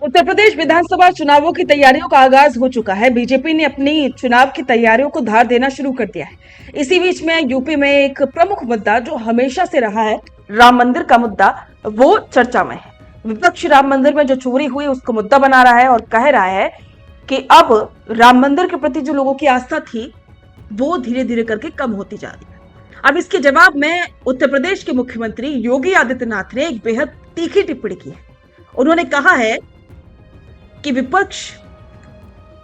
उत्तर प्रदेश विधानसभा चुनावों की तैयारियों का आगाज हो चुका है। बीजेपी ने अपनी चुनाव की तैयारियों को धार देना शुरू कर दिया है। इसी बीच में यूपी में एक प्रमुख मुद्दा जो हमेशा से रहा है, राम मंदिर का मुद्दा, वो चर्चा में है। विपक्ष राम मंदिर में जो चोरी हुई उसको मुद्दा बना रहा है और कह रहा है कि अब राम मंदिर के प्रति जो लोगों की आस्था थी वो धीरे धीरे करके कम होती जा रही है। अब इसके जवाब में उत्तर प्रदेश के मुख्यमंत्री योगी आदित्यनाथ ने एक बेहद तीखी टिप्पणी की है। उन्होंने कहा है कि विपक्ष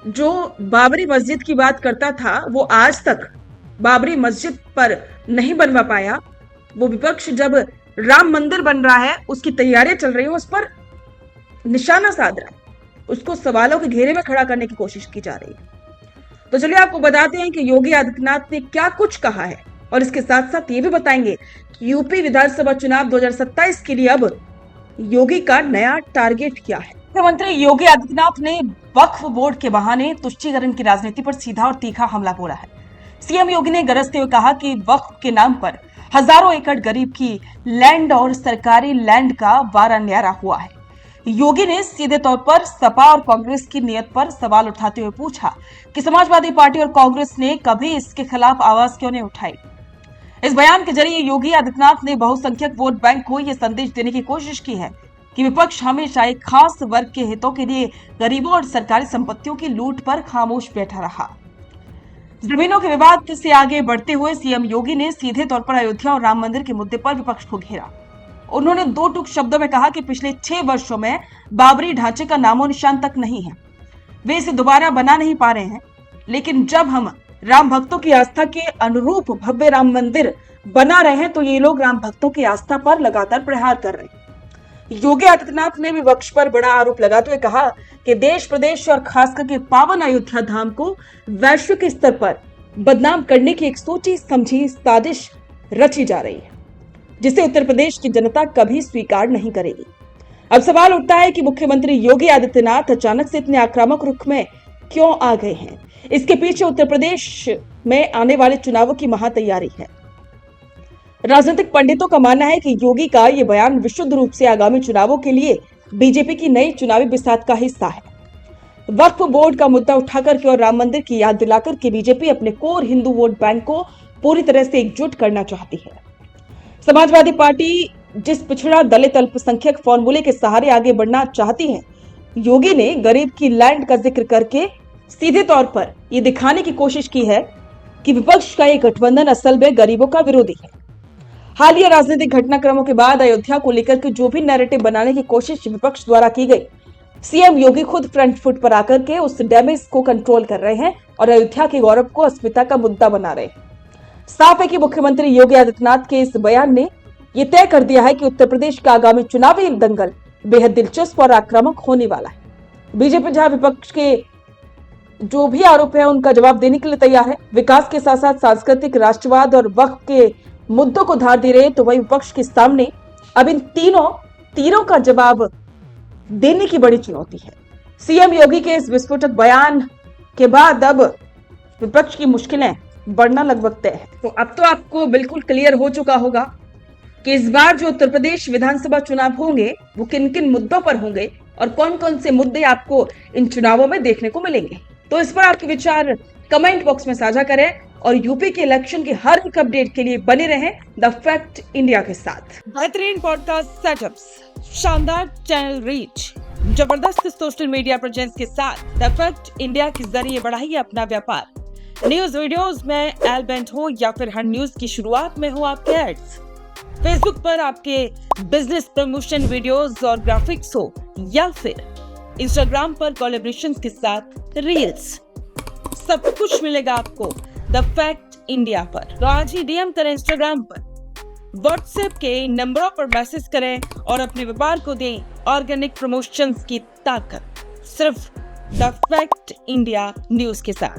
जो बाबरी मस्जिद की बात करता था वो आज तक बाबरी मस्जिद पर नहीं बनवा पाया। वो विपक्ष जब राम मंदिर बन रहा है, उसकी तैयारियां चल रही है, उस पर निशाना साध रहा है, उसको सवालों के घेरे में खड़ा करने की कोशिश की जा रही है। तो चलिए आपको बताते हैं कि योगी आदित्यनाथ ने क्या कुछ कहा है और इसके साथ साथ ये भी बताएंगे कि यूपी विधानसभा चुनाव 2027 के लिए अब योगी का नया टारगेट क्या है। मुख्यमंत्री योगी आदित्यनाथ ने वक्फ बोर्ड के बहाने तुष्टीकरण की राजनीति पर सीधा और तीखा हमला बोला है। सीएम योगी ने गरजते हुए कहा कि वक्फ के नाम पर हजारों एकड़ गरीब की लैंड और सरकारी लैंड का वारा न्यारा हुआ है। योगी ने सीधे तौर पर सपा और कांग्रेस की नीयत पर सवाल उठाते हुए पूछा कि समाजवादी पार्टी और कांग्रेस ने कभी इसके खिलाफ आवाज क्यों नहीं उठाई। इस बयान के जरिए योगी आदित्यनाथ ने बहुसंख्यक वोट बैंक को यह संदेश देने की कोशिश की है कि विपक्ष हमेशा एक खास वर्ग के हितों के लिए गरीबों और सरकारी संपत्तियों की लूट पर खामोश बैठा रहा। जमीनों के विवाद से आगे बढ़ते हुए सीएम योगी ने सीधे तौर पर अयोध्या और राम मंदिर के मुद्दे पर विपक्ष को घेरा। उन्होंने दो टूक शब्दों में कहा कि पिछले 6 वर्षों में बाबरी ढांचे का नामो निशान तक नहीं है, वे इसे दोबारा बना नहीं पा रहे हैं। लेकिन जब हम राम भक्तों की आस्था के अनुरूप भव्य राम मंदिर बना रहे हैं तो ये लोग राम भक्तों की आस्था पर लगातार प्रहार कर रहे हैं। योगी आदित्यनाथ ने विपक्ष पर बड़ा आरोप लगाते हुए कहा कि देश प्रदेश और खासकर के पावन अयोध्या धाम को वैश्विक स्तर पर बदनाम करने की एक सोची समझी साजिश रची जा रही है, जिसे उत्तर प्रदेश की जनता कभी स्वीकार नहीं करेगी। अब सवाल उठता है कि मुख्यमंत्री योगी आदित्यनाथ अचानक से इतने आक्रामक रुख में क्यों आ गए हैं। इसके पीछे उत्तर प्रदेश में आने वाले चुनावों की महातैयारी है। राजनीतिक पंडितों का मानना है कि योगी का यह बयान विशुद्ध रूप से आगामी चुनावों के लिए बीजेपी की नई चुनावी बिसात का हिस्सा है। वक्फ बोर्ड का मुद्दा उठाकर के और राम मंदिर की याद दिलाकर के बीजेपी अपने कोर हिंदू वोट बैंक को पूरी तरह से एकजुट करना चाहती है। समाजवादी पार्टी जिस पिछड़ा दलित अल्पसंख्यक फॉर्मूले के सहारे आगे बढ़ना चाहती है, योगी ने गरीब की लैंड का जिक्र करके सीधे तौर पर यह दिखाने की कोशिश की है कि विपक्ष का यह गठबंधन असल में गरीबों का विरोधी है। हालिया राजनीतिक घटनाक्रमों के बाद अयोध्या को लेकर के जो भी नैरेटिव बनाने की कोशिश विपक्ष द्वारा की गई, सीएम योगी खुद फ्रंट फुट पर आकर के उस डैमेज को कंट्रोल कर रहे हैं और अयोध्या के गौरव को अस्मिता का मुद्दा बना रहे हैं। साफ है कि मुख्यमंत्री योगी आदित्यनाथ के इस बयान ने यह तय कर दिया है कि उत्तर प्रदेश का आगामी चुनावी दंगल बेहद दिलचस्प और आक्रामक होने वाला है। बीजेपी जहां विपक्ष के जो भी आरोप है उनका जवाब देने के लिए तैयार है, विकास के साथ साथ सांस्कृतिक, राष्ट्रवाद और वक्फ के मुद्दों को धार दे रहे, तो वही विपक्ष के सामने अब इन तीनों तीरों का जवाब देने की बड़ी चुनौती है। सीएम योगी के इस विस्फोटक बयान के बाद अब विपक्ष की मुश्किलें बढ़ना लगभग तय है। तो अब तो आपको बिल्कुल क्लियर हो चुका होगा कि इस बार जो उत्तर प्रदेश विधानसभा चुनाव होंगे वो किन किन मुद्दों पर होंगे और कौन कौन से मुद्दे आपको इन चुनावों में देखने को मिलेंगे। तो इस पर आपके विचार कमेंट बॉक्स में साझा करें और यूपी के इलेक्शन के हर एक अपडेट के लिए बने रहें द फैक्ट इंडिया के साथ। बेहतरीन पॉडकास्ट सेटअप्स, शानदार चैनल रीच, जबरदस्त सोशल मीडिया प्रेजेंस के साथ द फैक्ट इंडिया के जरिए बढ़ाइए अपना व्यापार। न्यूज वीडियोस में एल बेंट हो या फिर हर न्यूज की शुरुआत में हो आपके एड्स, फेसबुक पर आपके बिजनेस प्रमोशन वीडियोस और ग्राफिक्स हो या फिर इंस्टाग्राम पर कोलैबोरेशन के साथ रील्स, सब कुछ मिलेगा आपको द फैक्ट इंडिया पर। तो आज ही डीएम करें इंस्टाग्राम पर, व्हाट्सएप के नंबरों पर मैसेज करें और अपने व्यापार को दें ऑर्गेनिक प्रमोशंस की ताकत, सिर्फ द फैक्ट इंडिया न्यूज के साथ।